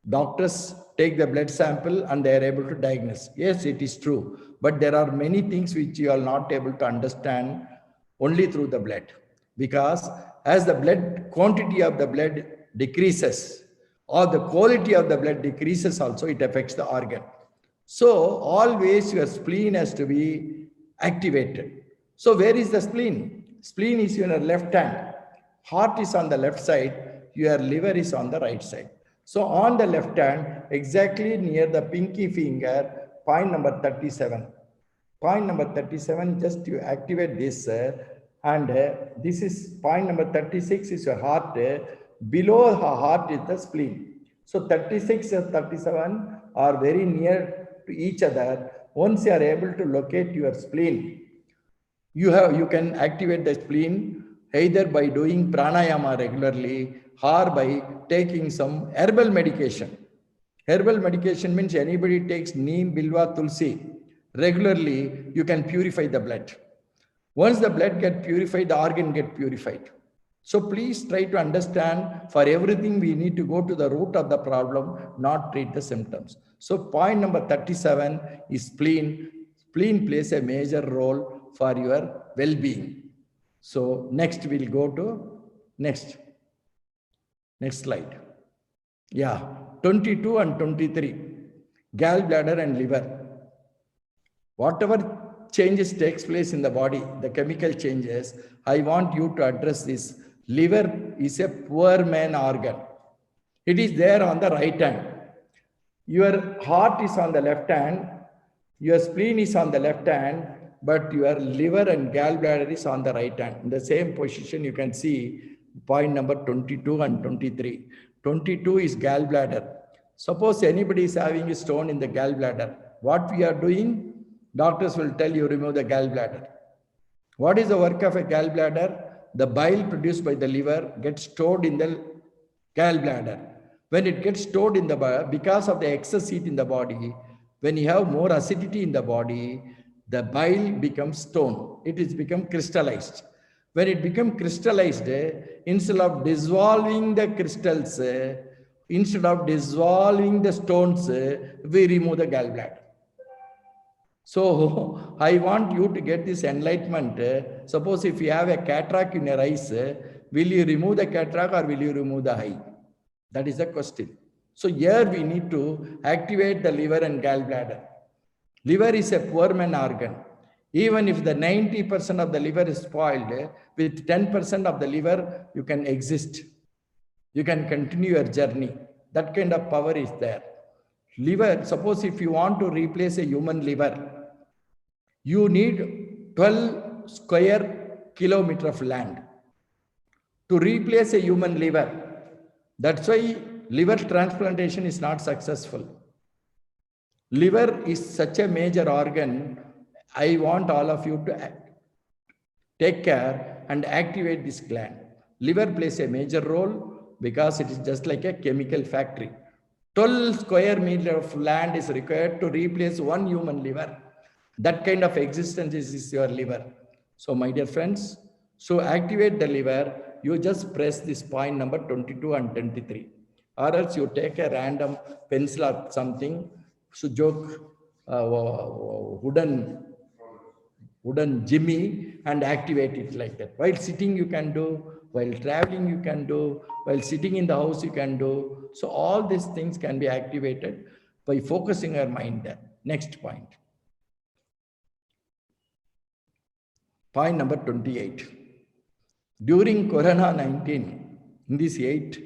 doctors take the blood sample and they are able to diagnose. Yes, it is true. But there are many things which you are not able to understand only through the blood. Because as the quantity of the blood decreases, or the quality of the blood decreases also, it affects the organ. So always your spleen has to be activated. So where is the spleen? Spleen is in your left hand. Heart is on the left side. Your liver is on the right side. So on the left hand, exactly near the pinky finger, point number 37. Point number 37, just you activate this and this is point number 36 is your heart. Below her heart is the spleen. So 36 and 37 are very near to each other. Once you are able to locate your spleen, you can activate the spleen either by doing pranayama regularly or by taking some herbal medication. Herbal medication means anybody takes neem, bilva, tulsi regularly, you can purify the blood. Once the blood gets purified, the organ gets purified. So please try to understand, for everything we need to go to the root of the problem, not treat the symptoms. So point number 37 is spleen. Spleen plays a major role for your well-being. So next we'll go to next slide. Yeah, 22 and 23, gallbladder and liver. Whatever changes takes place in the body, the chemical changes, I want you to address this. Liver is a poor man organ. It is there on the right hand. Your heart is on the left hand. Your spleen is on the left hand, but your liver and gallbladder is on the right hand. In the same position, you can see point number 22 and 23. 22 is gallbladder. Suppose anybody is having a stone in the gallbladder, What we are doing? Doctors will tell you remove the gallbladder. What is the work of a gallbladder? The bile produced by the liver gets stored in the gallbladder. When it gets stored in the body, because of the excess heat in the body, when you have more acidity in the body, the bile becomes stone. It is become crystallized. When it becomes crystallized, instead of dissolving the crystals, instead of dissolving the stones, we remove the gallbladder. So I want you to get this enlightenment. Suppose if you have a cataract in your eyes, will you remove the cataract or will you remove the eye? That is the question. So here we need to activate the liver and gallbladder. Liver is a poor man organ. Even if the 90% of the liver is spoiled, with 10% of the liver, you can exist. You can continue your journey. That kind of power is there. Liver, suppose if you want to replace a human liver, you need 12 square kilometers of land to replace a human liver. That's why liver transplantation is not successful. Liver is such a major organ. I want all of you to take care and activate this gland. Liver plays a major role because it is just like a chemical factory. 12 square meters of land is required to replace one human liver. That kind of existence is your liver. So my dear friends, so activate the liver, you just press this point number 22 and 23. Or else you take a random pencil or something, so joke, wooden jimmy and activate it like that. While sitting you can do, while traveling you can do, while sitting in the house you can do. So all these things can be activated by focusing your mind there. Next point. Point number 28. During Corona-19, in these 8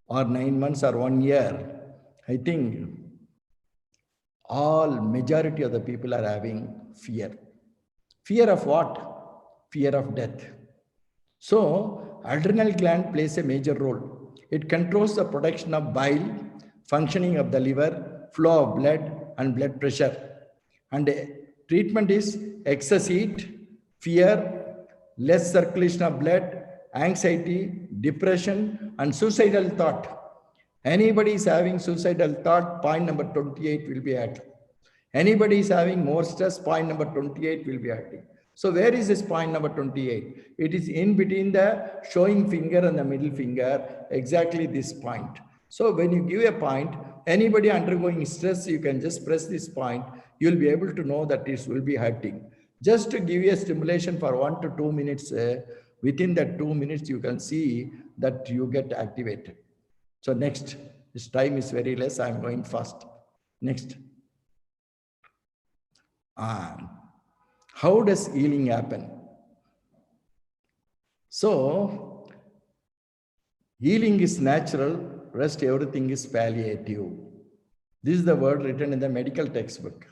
or 9 months or 1 year, I think majority of the people are having fear. Fear of what? Fear of death. So, adrenal gland plays a major role. It controls the production of bile, functioning of the liver, flow of blood and blood pressure. And treatment is excess heat, fear, less circulation of blood, anxiety, depression, and suicidal thought. Anybody is having suicidal thought, point number 28 will be active. Anybody is having more stress, point number 28 will be active. So where is this point number 28? It is in between the showing finger and the middle finger, exactly this point. So when you give a point, anybody undergoing stress, you can just press this point. You'll be able to know that this will be hurting. Just to give you a stimulation for 1 to 2 minutes, within that 2 minutes, you can see that you get activated. So next, this time is very less, I'm going fast. Next. How does healing happen? So, healing is natural, rest everything is palliative. This is the word written in the medical textbook.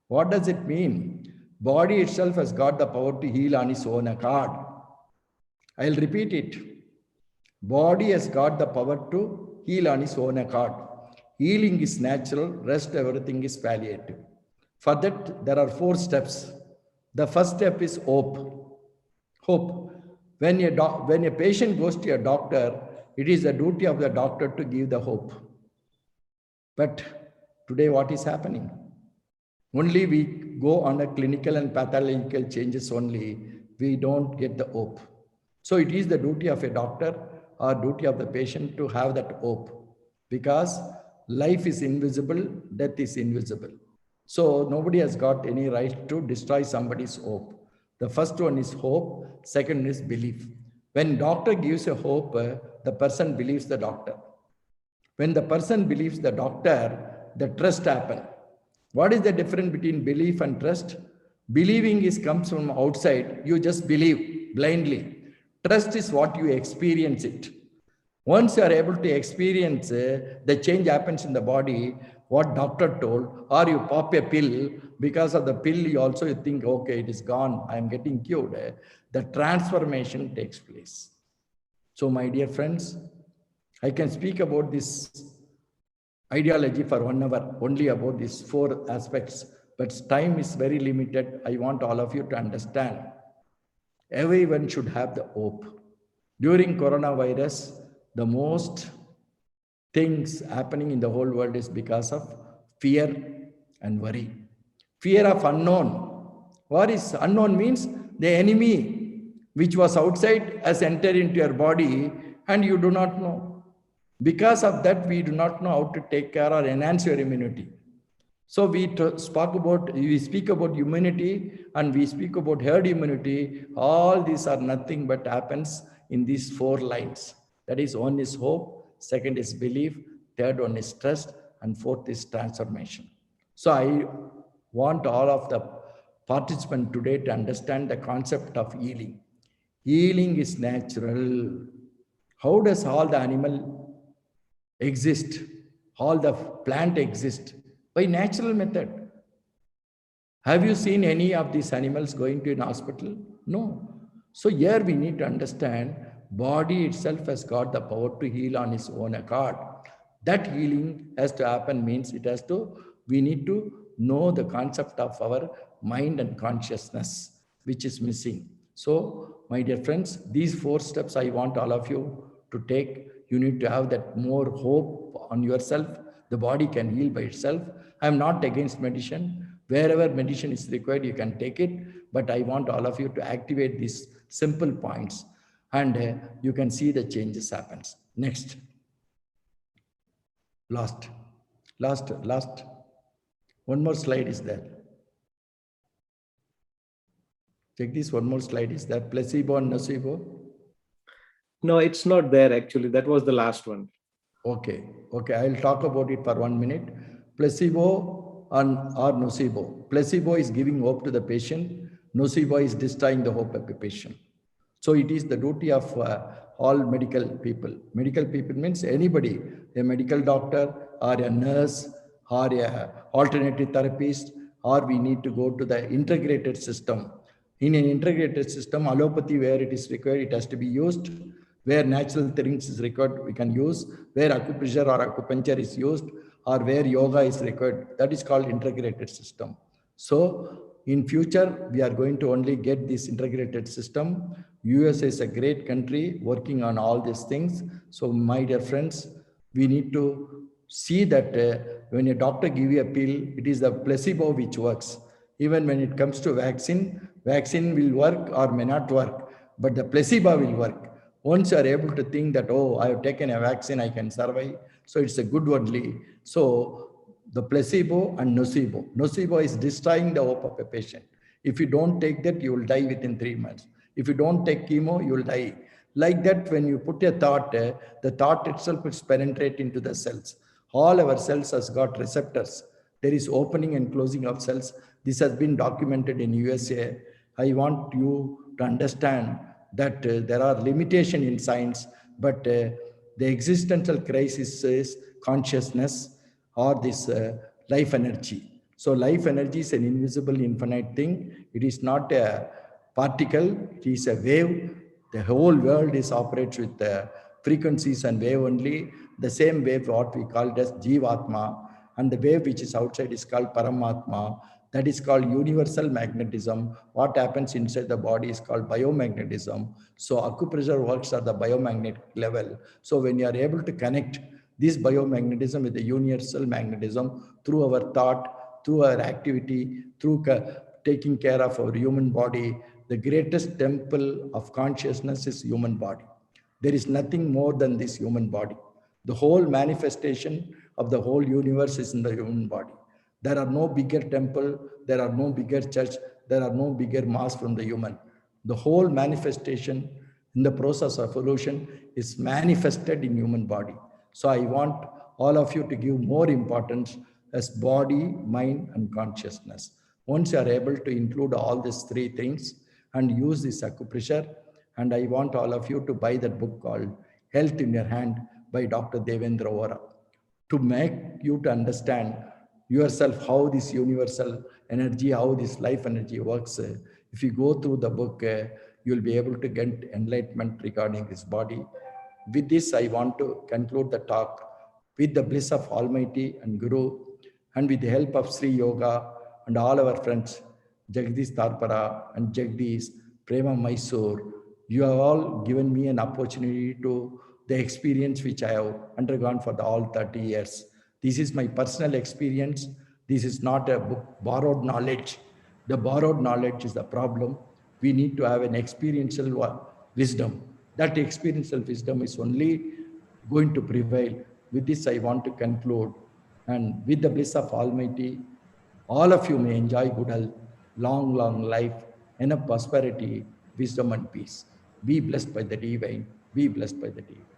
What does it mean? Body itself has got the power to heal on its own accord. I'll repeat it. Body has got the power to heal on its own accord. Healing is natural, rest everything is palliative. For that, there are 4 steps. The first step is hope. Hope. When a patient goes to a doctor, it is the duty of the doctor to give the hope. But today what is happening? Only we go on a clinical and pathological changes only. We don't get the hope. So it is the duty of a doctor or duty of the patient to have that hope. Because life is invisible, death is invisible. So nobody has got any right to destroy somebody's hope. The first one is hope, second is belief. When doctor gives a hope, the person believes the doctor. When the person believes the doctor, the trust happens. What is the difference between belief and trust? Believing comes from outside. You just believe blindly. Trust is what you experience it. Once you are able to experience the change happens in the body, what doctor told, or you pop a pill, because of the pill you think, okay, it is gone, I am getting cured. The transformation takes place. So my dear friends, I can speak about this ideology for 1 hour only about these 4 aspects, but time is very limited. I want all of you to understand. Everyone should have the hope. During coronavirus, the most things happening in the whole world is because of fear and worry. Fear of unknown. What is unknown means the enemy which was outside has entered into your body and you do not know. Because of that, we do not know how to take care or enhance your immunity. So we speak about immunity and we speak about herd immunity. All these are nothing but happens in these 4 lines. That is, 1 is hope, 2nd is belief, 3rd one is trust, and 4th is transformation. So I want all of the participants today to understand the concept of healing. Healing is natural. How does all the animal exist? All the plant exist? By natural method. Have you seen any of these animals going to an hospital? No. So here we need to understand body itself has got the power to heal on its own accord. That healing has to happen means we need to know the concept of our mind and consciousness, which is missing. So my dear friends, these 4 steps I want all of you to take. You need to have that more hope on yourself. The body can heal by itself. I am not against medicine. Wherever medicine is required, you can take it. But I want all of you to activate these simple points and you can see the changes happens. Next. Last. One more slide is there. Check this, one more slide is there. Placebo and nocebo. No, it's not there actually. That was the last one. Okay, I'll talk about it for 1 minute. Placebo or nocebo. Placebo is giving hope to the patient. Nocebo is destroying the hope of the patient. So it is the duty of all medical people. Medical people means anybody, a medical doctor or a nurse or a alternative therapist, or we need to go to the integrated system. In an integrated system, allopathy where it is required, it has to be used. Where natural things is required, we can use. Where acupressure or acupuncture is used, or where yoga is required, that is called integrated system. So in future, we are going to only get this integrated system. US is a great country working on all these things. So my dear friends, we need to see that when a doctor gives you a pill, it is the placebo which works. Even when it comes to vaccine will work or may not work, but the placebo will work. Once you are able to think that, oh, I have taken a vaccine, I can survive. So it's a good only. So the placebo and nocebo. Nocebo is destroying the hope of a patient. If you don't take that, you will die within 3 months. If you don't take chemo, you will die. Like that, when you put a thought, the thought itself will penetrate into the cells. All our cells has got receptors. There is opening and closing of cells. This has been documented in USA. I want you to understand that there are limitations in science, but the existential crisis is consciousness or this life energy. So life energy is an invisible infinite thing. It is not a particle, it is a wave. The whole world is operates with frequencies and wave only. The same wave what we call as Jivatma, and the wave which is outside is called Paramatma. That is called universal magnetism. What happens inside the body is called biomagnetism. So acupressure works at the biomagnetic level. So when you are able to connect this biomagnetism with the universal magnetism through our thought, through our activity, through taking care of our human body, the greatest temple of consciousness is human body. There is nothing more than this human body. The whole manifestation of the whole universe is in the human body. There are no bigger temple, there are no bigger church, there are no bigger mass from the human. The whole manifestation in the process of evolution is manifested in human body. So I want all of you to give more importance as body, mind, and consciousness. Once you are able to include all these 3 things and use this acupressure, and I want all of you to buy that book called Health in Your Hand by Dr. Devendra Vohra, to make you to understand yourself how this universal energy, how this life energy works. If you go through the book, you'll be able to get enlightenment regarding this body. With this, I want to conclude the talk. with the bliss of Almighty and Guru, and with the help of Sri Yoga and all our friends, Jagdish Tarpara and Jagdish, Prema Mysore, you have all given me an opportunity to the experience which I have undergone for the all 30 years. This is my personal experience. This is not a borrowed knowledge. The borrowed knowledge is the problem. We need to have an experiential wisdom. That experiential wisdom is only going to prevail. With this, I want to conclude. And with the bliss of Almighty, all of you may enjoy good health, long, long life, enough prosperity, wisdom, and peace. Be blessed by the divine. Be blessed by the divine.